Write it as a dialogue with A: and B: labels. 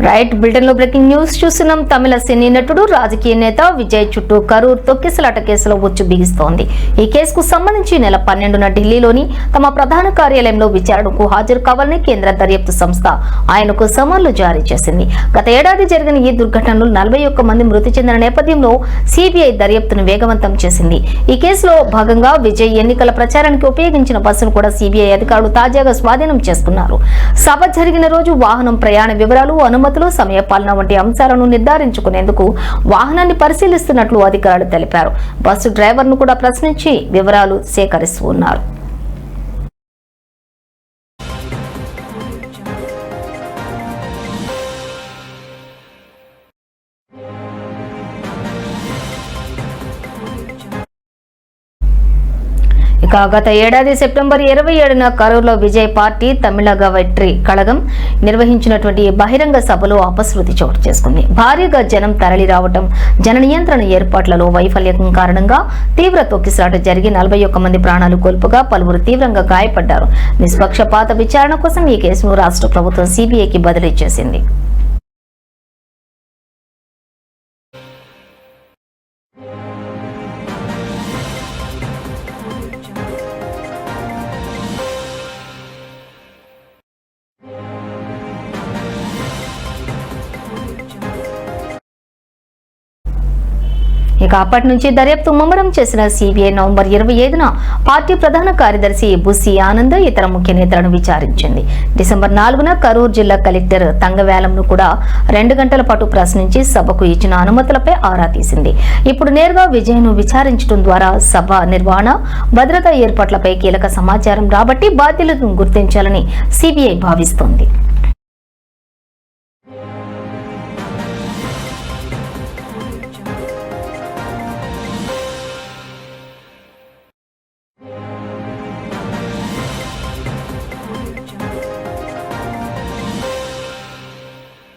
A: Right bulletin లో breaking news చూస్తున్నాం. తమిళ సినీ నటుడు రాజకీయ నేత విజయ్ చుట్టూ కరూర్ తొక్కిసలాట కేసులో ఉచ్చు బిగిస్తోంది. ఈ కేసుకు సంబంధించి నెల 12న ఢిల్లీలోని తమ ప్రధాన కార్యాలయంలో విచారణకు హాజరు కావాలని కేంద్ర దర్యాప్తు సంస్థ ఆయనకు సమన్లు జారీ చేసింది. గత ఏడాది జరిగిన ఈ దుర్ఘటనలో 41 మంది మృతి చెందిన నేపథ్యంలో సిబిఐ దర్యాప్తును వేగవంతం చేసింది. ఈ కేసులో భాగంగా విజయ్ ఎన్నికల ప్రచారానికి ఉపయోగించిన బస్సును కూడా సిబిఐ అధికారులు తాజాగా స్వాధీనం చేసుకున్నారు. సభ జరిగిన రోజు వాహనం ప్రయాణ వివరాలు, అనుమతులు, సమయపాలన వంటి అంశాలను నిర్ధారించుకునేందుకు వాహనాన్ని పరిశీలిస్తున్నట్లు అధికారులు తెలిపారు. బస్సు డ్రైవర్ను కూడా ప్రశ్నించి వివరాలు సేకరిస్తున్నారు. గత ఏడాది సెప్టెంబర్ 27న కరూర్లో విజయ్ పార్టీ తమిళగ వెట్రి కళగం నిర్వహించినటువంటి బహిరంగ సభలో అపశృతి చోటు చేసుకుంది. భారీగా జనం తరలి రావడం, జన నియంత్రణ ఏర్పాట్లలో వైఫల్యం కారణంగా తీవ్ర తొక్కిసలాట జరిగి 41 మంది ప్రాణాలు కోల్పోగా పలువురు తీవ్రంగా గాయపడ్డారు. నిష్పక్షపాత విచారణ కోసం ఈ కేసును రాష్ట్ర ప్రభుత్వం సిబిఐకి బదిలీ చేసింది. అప్పటి నుంచి దర్యాప్తు ముమ్మరం చేసిన సిబిఐ నవంబర్ 25న పార్టీ ప్రధాన కార్యదర్శి బుస్సి ఆనంద్ ఇతర ముఖ్య నేతలను విచారించింది. డిసెంబర్ 4న కరూర్ జిల్లా కలెక్టర్ తంగవేలంను కూడా 2 గంటల పాటు ప్రశ్నించి సభకు ఇచ్చిన అనుమతులపై ఆరా తీసింది. ఇప్పుడు నేరుగా విజయ్ను విచారించడం ద్వారా సభ నిర్వహణ, భద్రతా ఏర్పాట్లపై కీలక సమాచారం రాబట్టి బాధ్యులను గుర్తించాలని సిబిఐ భావిస్తోంది.